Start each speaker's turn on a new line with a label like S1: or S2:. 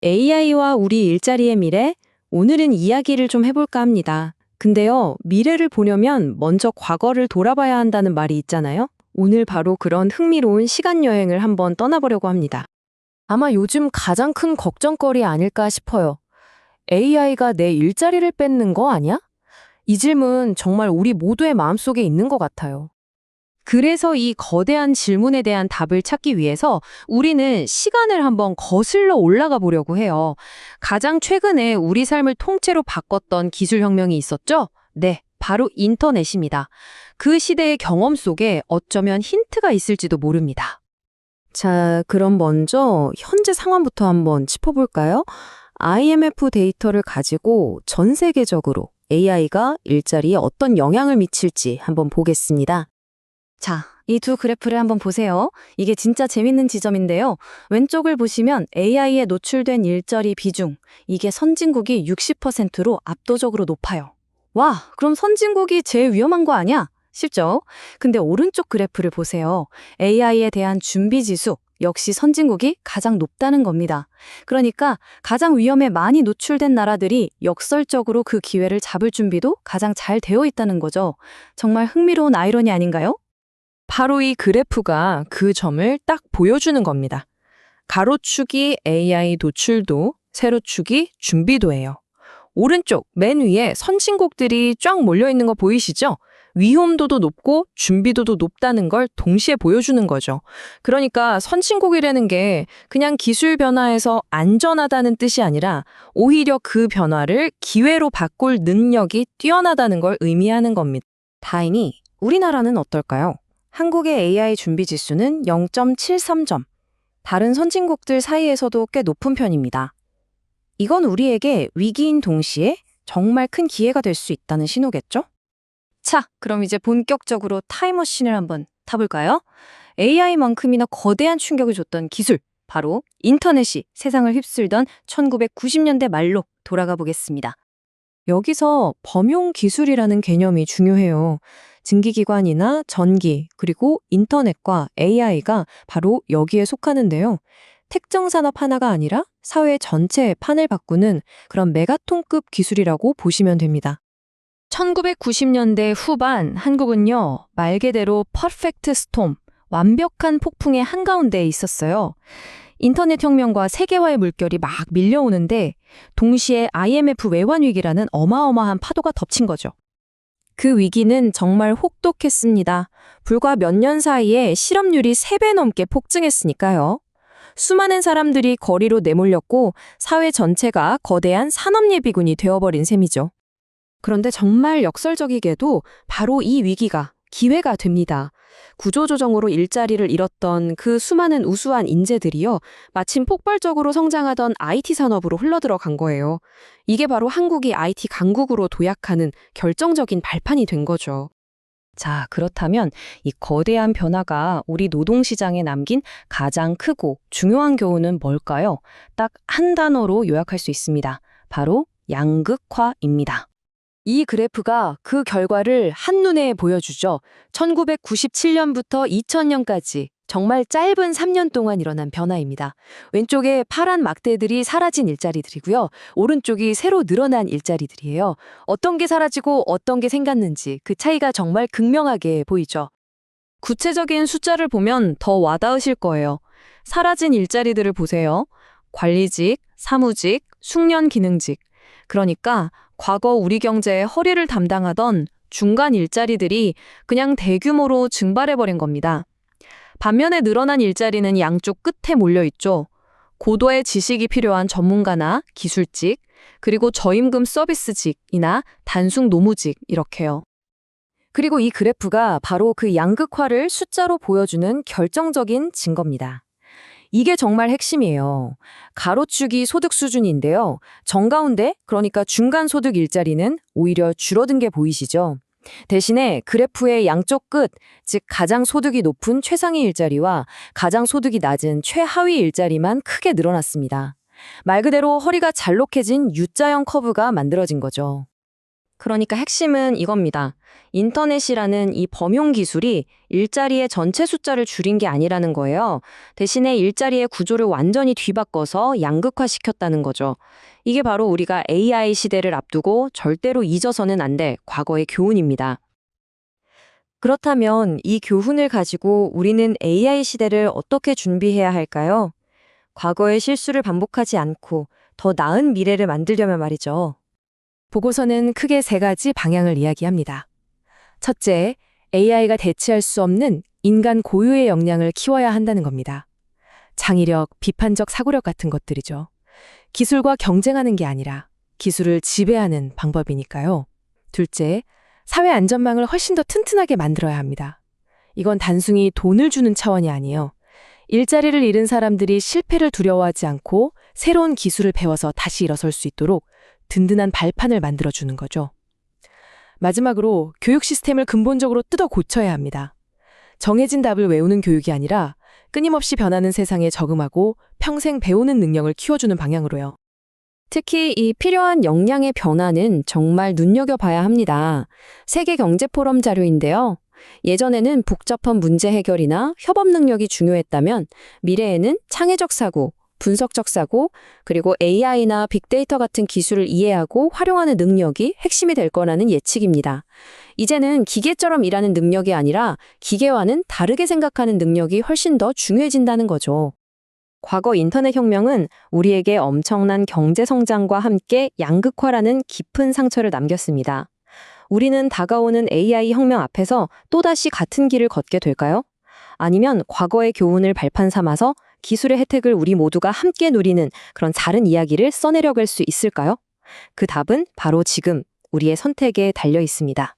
S1: AI와 우리 일자리의 미래? 오늘은 이야기를 좀 해볼까 합니다. 근데요, 미래를 보려면 먼저 과거를 돌아봐야 한다는 말이 있잖아요? 오늘 바로 그런 흥미로운 시간 여행을 한번 떠나보려고 합니다.
S2: 아마 요즘 가장 큰 걱정거리 아닐까 싶어요. AI가 내 일자리를 뺏는 거 아니야? 이 질문 정말 우리 모두의 마음속에 있는 것 같아요.
S1: 그래서 이 거대한 질문에 대한 답을 찾기 위해서 우리는 시간을 한번 거슬러 올라가 보려고 해요. 가장 최근에 우리 삶을 통째로 바꿨던 기술혁명이 있었죠? 네, 바로 인터넷입니다. 그 시대의 경험 속에 어쩌면 힌트가 있을지도 모릅니다. 자, 그럼 먼저 현재 상황부터 한번 짚어볼까요? IMF 데이터를 가지고 전 세계적으로 AI가 일자리에 어떤 영향을 미칠지 한번 보겠습니다. 자, 이 두 그래프를 한번 보세요. 이게 진짜 재밌는 지점인데요. 왼쪽을 보시면 AI에 노출된 일자리 비중, 이게 선진국이 60%로 압도적으로 높아요. 와, 그럼 선진국이 제일 위험한 거 아니야? 쉽죠? 근데 오른쪽 그래프를 보세요. AI에 대한 준비 지수, 역시 선진국이 가장 높다는 겁니다. 그러니까 가장 위험에 많이 노출된 나라들이 역설적으로 그 기회를 잡을 준비도 가장 잘 되어 있다는 거죠. 정말 흥미로운 아이러니 아닌가요?
S2: 바로 이 그래프가 그 점을 딱 보여주는 겁니다. 가로축이 AI 노출도, 세로축이 준비도예요. 오른쪽 맨 위에 선진국들이 쫙 몰려있는 거 보이시죠? 위험도도 높고 준비도도 높다는 걸 동시에 보여주는 거죠. 그러니까 선진국이라는 게 그냥 기술 변화에서 안전하다는 뜻이 아니라 오히려 그 변화를 기회로 바꿀 능력이 뛰어나다는 걸 의미하는 겁니다.
S1: 다행히 우리나라는 어떨까요? 한국의 AI 준비 지수는 0.73점. 다른 선진국들 사이에서도 꽤 높은 편입니다. 이건 우리에게 위기인 동시에 정말 큰 기회가 될 수 있다는 신호겠죠? 자, 그럼 이제 본격적으로 타임머신을 한번 타볼까요? AI만큼이나 거대한 충격을 줬던 기술, 바로 인터넷이 세상을 휩쓸던 1990년대 말로 돌아가 보겠습니다. 여기서 범용 기술이라는 개념이 중요해요. 증기기관이나 전기, 그리고 인터넷과 AI가 바로 여기에 속하는데요. 특정 산업 하나가 아니라 사회 전체의 판을 바꾸는 그런 메가톤급 기술이라고 보시면 됩니다. 1990년대 후반 한국은요, 말 그대로 퍼펙트 스톰, 완벽한 폭풍의 한가운데에 있었어요. 인터넷 혁명과 세계화의 물결이 막 밀려오는데 동시에 IMF 외환 위기라는 어마어마한 파도가 덮친 거죠. 그 위기는 정말 혹독했습니다. 불과 몇 년 사이에 실업률이 3배 넘게 폭증했으니까요. 수많은 사람들이 거리로 내몰렸고 사회 전체가 거대한 산업예비군이 되어버린 셈이죠. 그런데 정말 역설적이게도 바로 이 위기가 기회가 됩니다. 구조조정으로 일자리를 잃었던 그 수많은 우수한 인재들이요, 마침 폭발적으로 성장하던 IT 산업으로 흘러들어간 거예요. 이게 바로 한국이 IT 강국으로 도약하는 결정적인 발판이 된 거죠. 자, 그렇다면 이 거대한 변화가 우리 노동시장에 남긴 가장 크고 중요한 교훈은 뭘까요? 딱 한 단어로 요약할 수 있습니다. 바로 양극화입니다. 이 그래프가 그 결과를 한눈에 보여주죠. 1997년부터 2000년까지 정말 짧은 3년 동안 일어난 변화입니다. 왼쪽에 파란 막대들이 사라진 일자리들이고요. 오른쪽이 새로 늘어난 일자리들이에요. 어떤 게 사라지고 어떤 게 생겼는지 그 차이가 정말 극명하게 보이죠. 구체적인 숫자를 보면 더 와닿으실 거예요. 사라진 일자리들을 보세요. 관리직, 사무직, 숙련 기능직. 그러니까 과거 우리 경제의 허리를 담당하던 중간 일자리들이 그냥 대규모로 증발해버린 겁니다. 반면에 늘어난 일자리는 양쪽 끝에 몰려있죠. 고도의 지식이 필요한 전문가나 기술직, 그리고 저임금 서비스직이나 단순 노무직 이렇게요. 그리고 이 그래프가 바로 그 양극화를 숫자로 보여주는 결정적인 증거입니다. 이게 정말 핵심이에요. 가로축이 소득 수준인데요. 정가운데, 그러니까 중간 소득 일자리는 오히려 줄어든 게 보이시죠? 대신에 그래프의 양쪽 끝, 즉 가장 소득이 높은 최상위 일자리와 가장 소득이 낮은 최하위 일자리만 크게 늘어났습니다. 말 그대로 허리가 잘록해진 U자형 커브가 만들어진 거죠. 그러니까 핵심은 이겁니다. 인터넷이라는 이 범용 기술이 일자리의 전체 숫자를 줄인 게 아니라는 거예요. 대신에 일자리의 구조를 완전히 뒤바꿔서 양극화시켰다는 거죠. 이게 바로 우리가 AI 시대를 앞두고 절대로 잊어서는 안 될 과거의 교훈입니다. 그렇다면 이 교훈을 가지고 우리는 AI 시대를 어떻게 준비해야 할까요? 과거의 실수를 반복하지 않고 더 나은 미래를 만들려면 말이죠.
S2: 보고서는 크게 세 가지 방향을 이야기합니다. 첫째, AI가 대체할 수 없는 인간 고유의 역량을 키워야 한다는 겁니다. 창의력, 비판적 사고력 같은 것들이죠. 기술과 경쟁하는 게 아니라 기술을 지배하는 방법이니까요. 둘째, 사회 안전망을 훨씬 더 튼튼하게 만들어야 합니다. 이건 단순히 돈을 주는 차원이 아니에요. 일자리를 잃은 사람들이 실패를 두려워하지 않고 새로운 기술을 배워서 다시 일어설 수 있도록 든든한 발판을 만들어주는 거죠. 마지막으로 교육 시스템을 근본적으로 뜯어 고쳐야 합니다. 정해진 답을 외우는 교육이 아니라 끊임없이 변하는 세상에 적응하고 평생 배우는 능력을 키워주는 방향으로요.
S1: 특히 이 필요한 역량의 변화는 정말 눈여겨봐야 합니다. 세계경제포럼 자료인데요. 예전에는 복잡한 문제 해결이나 협업 능력이 중요했다면 미래에는 창의적 사고, 분석적 사고, 그리고 AI나 빅데이터 같은 기술을 이해하고 활용하는 능력이 핵심이 될 거라는 예측입니다. 이제는 기계처럼 일하는 능력이 아니라 기계와는 다르게 생각하는 능력이 훨씬 더 중요해진다는 거죠. 과거 인터넷 혁명은 우리에게 엄청난 경제 성장과 함께 양극화라는 깊은 상처를 남겼습니다. 우리는 다가오는 AI 혁명 앞에서 또다시 같은 길을 걷게 될까요? 아니면 과거의 교훈을 발판 삼아서 기술의 혜택을 우리 모두가 함께 누리는 그런 다른 이야기를 써내려갈 수 있을까요? 그 답은 바로 지금 우리의 선택에 달려 있습니다.